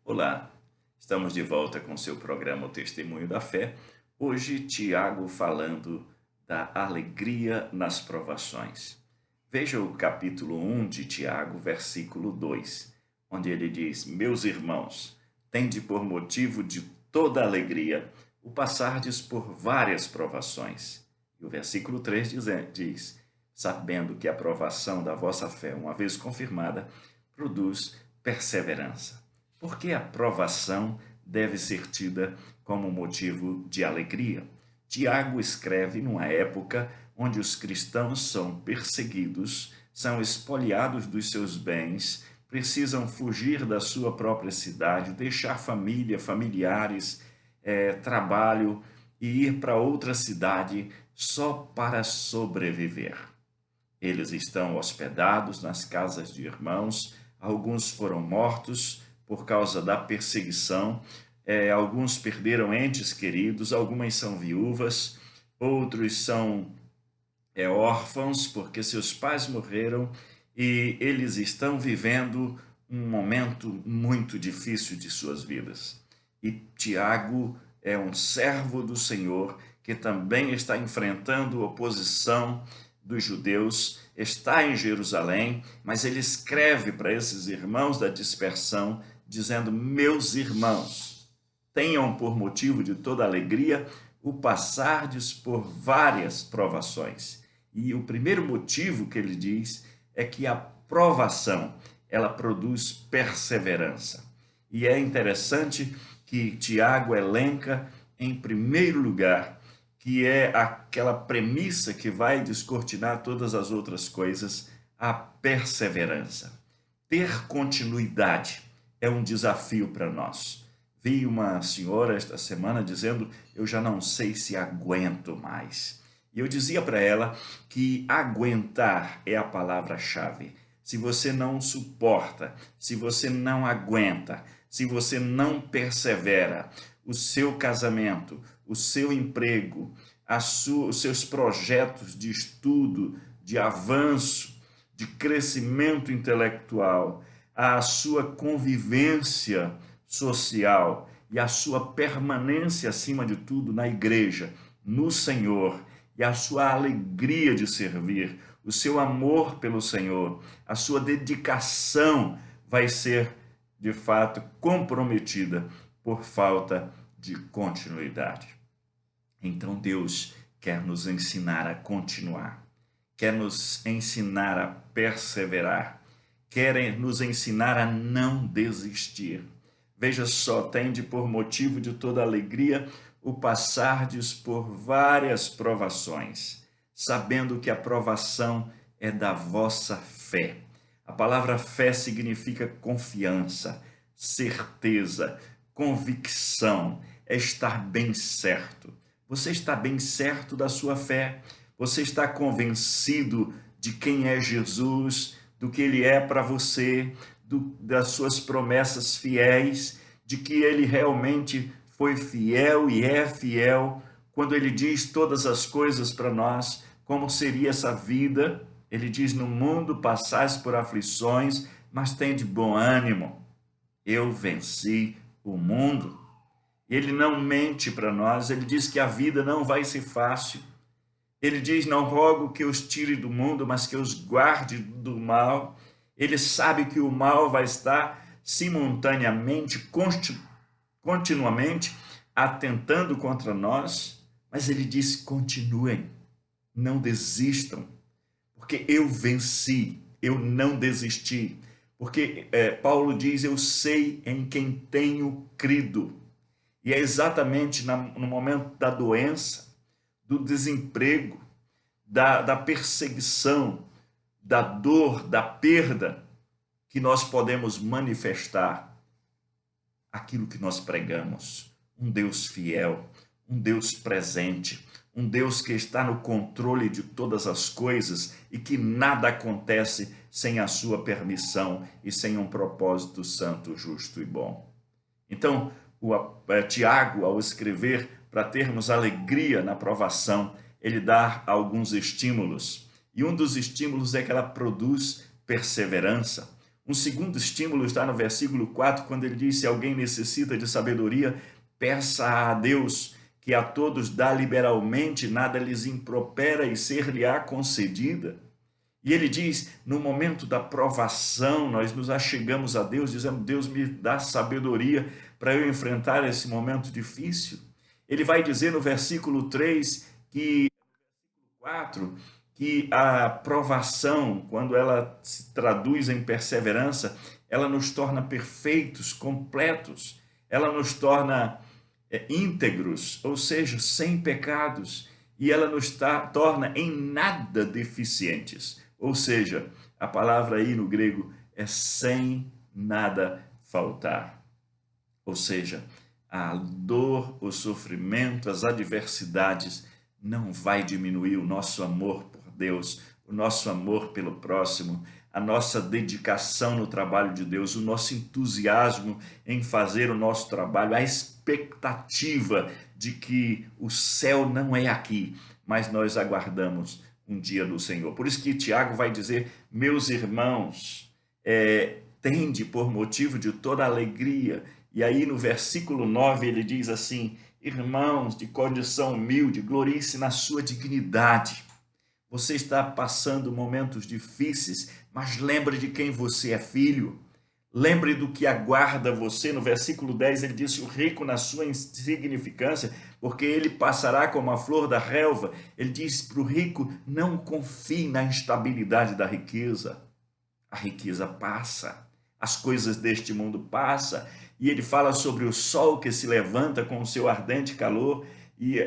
Olá, estamos de volta com seu programa O Testemunho da Fé. Hoje, Tiago falando da alegria nas provações. Veja o capítulo 1 de Tiago, versículo 2, onde ele diz: Meus irmãos, tende por motivo de toda alegria o passardes por várias provações. E o versículo 3 diz: Sabendo que a provação da vossa fé, uma vez confirmada, produz perseverança. Porque a provação deve ser tida como motivo de alegria. Tiago escreve numa época onde os cristãos são perseguidos, são expoliados dos seus bens, precisam fugir da sua própria cidade, deixar família, familiares, trabalho e ir para outra cidade só para sobreviver. Eles estão hospedados nas casas de irmãos, alguns foram mortos por causa da perseguição, alguns perderam entes queridos, algumas são viúvas, outros são órfãos porque seus pais morreram e eles estão vivendo um momento muito difícil de suas vidas. E Tiago é um servo do Senhor que também está enfrentando oposição dos judeus, está em Jerusalém, mas ele escreve para esses irmãos da dispersão, dizendo: Meus irmãos, tenham por motivo de toda alegria o passardes por várias provações. E o primeiro motivo que ele diz é que a provação, ela produz perseverança. E é interessante que Tiago elenca, em primeiro lugar, que é aquela premissa que vai descortinar todas as outras coisas, a perseverança. Ter continuidade é um desafio para nós. Vi uma senhora esta semana dizendo: eu já não sei se aguento mais. E eu dizia para ela que aguentar é a palavra-chave. Se você não suporta, se você não aguenta, se você não persevera, o seu casamento, o seu emprego, os seus projetos de estudo, de avanço, de crescimento intelectual, a sua convivência social e a sua permanência, acima de tudo, na igreja, no Senhor, e a sua alegria de servir, o seu amor pelo Senhor, a sua dedicação vai ser, de fato, comprometida por falta de continuidade. Então Deus quer nos ensinar a continuar, quer nos ensinar a perseverar, quer nos ensinar a não desistir. Veja só, tende por motivo de toda alegria o passardes por várias provações, sabendo que a provação é da vossa fé. A palavra fé significa confiança, certeza, convicção, é estar bem certo. Você está bem certo da sua fé? Você está convencido de quem é Jesus, do que ele é para você, das suas promessas fiéis, de que ele realmente foi fiel e é fiel quando ele diz todas as coisas para nós, como seria essa vida? Ele diz: no mundo passais por aflições, mas tende bom ânimo. Eu venci o mundo. Ele não mente para nós, ele diz que a vida não vai ser fácil. Ele diz: não rogo que os tire do mundo, mas que os guarde do mal. Ele sabe que o mal vai estar simultaneamente, continuamente, atentando contra nós, mas ele diz: continuem, não desistam, porque eu venci, eu não desisti. Porque Paulo diz: eu sei em quem tenho crido. E é exatamente no momento da doença, do desemprego, da perseguição, da dor, da perda, que nós podemos manifestar aquilo que nós pregamos. Um Deus fiel, um Deus presente, um Deus que está no controle de todas as coisas e que nada acontece sem a sua permissão e sem um propósito santo, justo e bom. Então, Tiago, ao escrever para termos alegria na provação, ele dá alguns estímulos. E um dos estímulos é que ela produz perseverança. Um segundo estímulo está no versículo 4, quando ele diz: se alguém necessita de sabedoria, peça a Deus, que a todos dá liberalmente, nada lhes impropera e ser-lhe-á concedida. E ele diz: no momento da provação, nós nos achegamos a Deus, dizendo: Deus, me dá sabedoria para eu enfrentar esse momento difícil. Ele vai dizer no versículo 3 que 4, que a provação, quando ela se traduz em perseverança, ela nos torna perfeitos, completos, ela nos torna íntegros, ou seja, sem pecados, e ela nos torna em nada deficientes, ou seja, a palavra aí no grego é sem nada faltar, ou seja, a dor, o sofrimento, as adversidades não vai diminuir o nosso amor por Deus, o nosso amor pelo próximo, a nossa dedicação no trabalho de Deus, o nosso entusiasmo em fazer o nosso trabalho, a expectativa de que o céu não é aqui, mas nós aguardamos um dia do Senhor. Por isso que Tiago vai dizer: meus irmãos, tende por motivo de toda alegria. E aí no versículo 9 ele diz assim: irmãos de condição humilde, glorie-se na sua dignidade. Você está passando momentos difíceis, mas lembre de quem você é filho. Lembre do que aguarda você. No versículo 10 ele disse: o rico na sua insignificância, porque ele passará como a flor da relva. Ele diz para o rico: não confie na instabilidade da riqueza. A riqueza passa, as coisas deste mundo passam. E ele fala sobre o sol que se levanta com o seu ardente calor e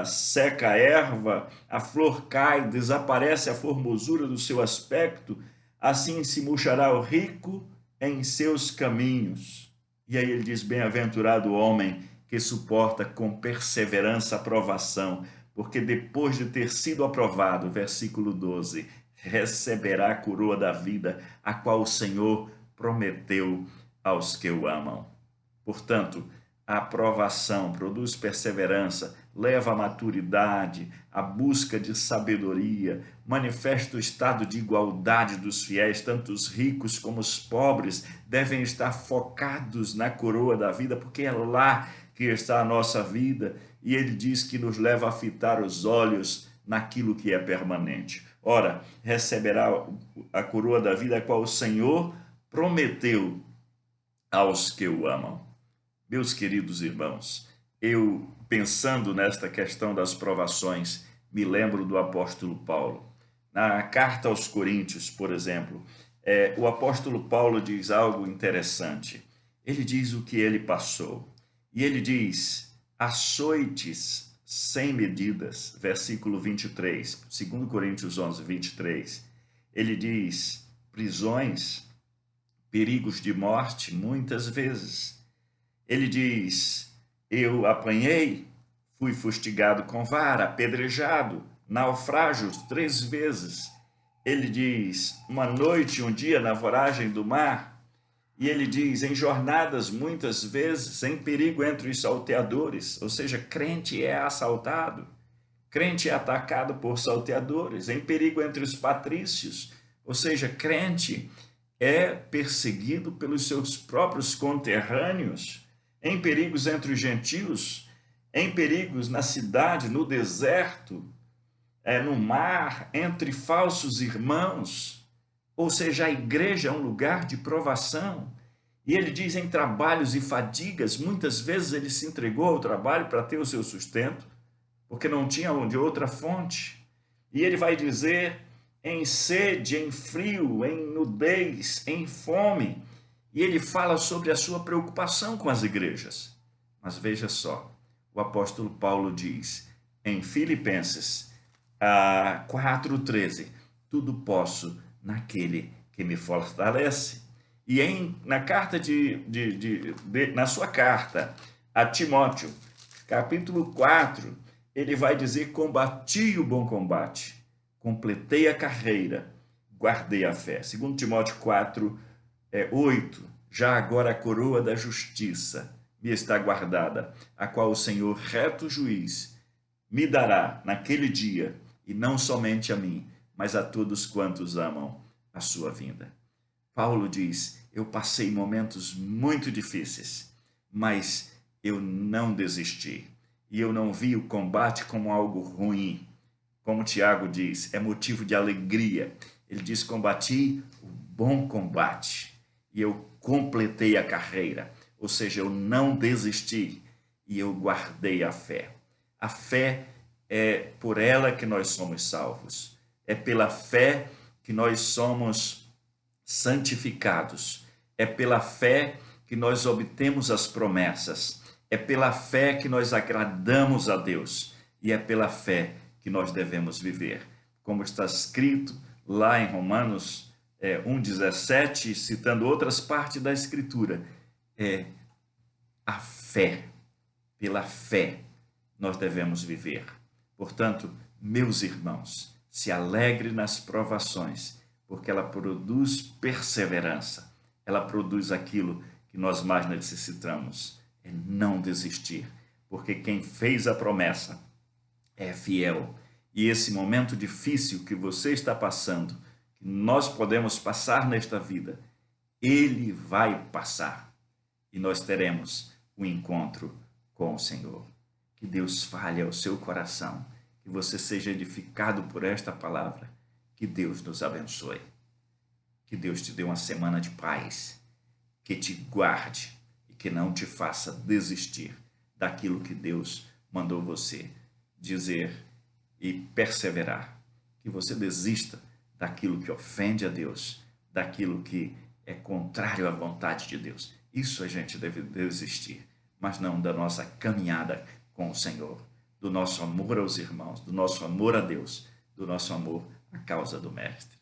seca a erva, a flor cai, desaparece a formosura do seu aspecto, assim se murchará o rico em seus caminhos. E aí ele diz: bem-aventurado o homem que suporta com perseverança a provação, porque depois de ter sido aprovado, versículo 12, receberá a coroa da vida, a qual o Senhor prometeu aos que o amam. Portanto, a aprovação produz perseverança, leva à maturidade, à busca de sabedoria, manifesta o estado de igualdade dos fiéis, tanto os ricos como os pobres devem estar focados na coroa da vida, porque é lá que está a nossa vida, e ele diz que nos leva a fitar os olhos naquilo que é permanente. Ora, receberá a coroa da vida, a qual o Senhor prometeu aos que o amam. Meus queridos irmãos, eu, pensando nesta questão das provações, me lembro do apóstolo Paulo. Na carta aos Coríntios, por exemplo, o apóstolo Paulo diz algo interessante. Ele diz o que ele passou. E ele diz: açoites sem medidas, versículo 23, 2 Coríntios 11, 23. Ele diz: prisões, perigos de morte, muitas vezes. Ele diz: eu apanhei, fui fustigado com vara, apedrejado, naufrágios 3 vezes. Ele diz: uma noite, um dia na voragem do mar. E ele diz: em jornadas muitas vezes, em perigo entre os salteadores, ou seja, crente é assaltado, crente é atacado por salteadores, em perigo entre os patrícios, ou seja, crente é perseguido pelos seus próprios conterrâneos, em perigos entre os gentios, em perigos na cidade, no deserto, no mar, entre falsos irmãos. Ou seja, a igreja é um lugar de provação. E ele diz: em trabalhos e fadigas, muitas vezes ele se entregou ao trabalho para ter o seu sustento, porque não tinha de outra fonte. E ele vai dizer: em sede, em frio, em nudez, em fome. E ele fala sobre a sua preocupação com as igrejas. Mas veja só, o apóstolo Paulo diz em Filipenses 4,13: tudo posso naquele que me fortalece. E na carta na sua carta a Timóteo, capítulo 4, ele vai dizer: combati o bom combate, completei a carreira, guardei a fé. 2 Timóteo 4, 8, já agora a coroa da justiça me está guardada, a qual o Senhor, reto juiz, me dará naquele dia, e não somente a mim, mas a todos quantos amam a sua vinda. Paulo diz: eu passei momentos muito difíceis, mas eu não desisti. E eu não vi o combate como algo ruim. Como Tiago diz, é motivo de alegria. Ele diz: combati o bom combate e eu completei a carreira. Ou seja, eu não desisti e eu guardei a fé. A fé é por ela que nós somos salvos. É pela fé que nós somos santificados. É pela fé que nós obtemos as promessas. É pela fé que nós agradamos a Deus. E é pela fé que nós devemos viver. Como está escrito lá em Romanos 1,17, citando outras partes da Escritura, é a fé. Pela fé nós devemos viver. Portanto, meus irmãos, se alegre nas provações, porque ela produz perseverança. Ela produz aquilo que nós mais necessitamos, é não desistir, porque quem fez a promessa é fiel. E esse momento difícil que você está passando, que nós podemos passar nesta vida, ele vai passar e nós teremos um encontro com o Senhor. Que Deus fale ao seu coração, que você seja edificado por esta palavra. Que Deus nos abençoe. Que Deus te dê uma semana de paz, que te guarde e que não te faça desistir daquilo que Deus mandou você dizer e perseverar. Que você desista daquilo que ofende a Deus, daquilo que é contrário à vontade de Deus. Isso a gente deve desistir, mas não da nossa caminhada com o Senhor, do nosso amor aos irmãos, do nosso amor a Deus, do nosso amor à causa do Mestre.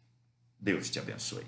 Deus te abençoe.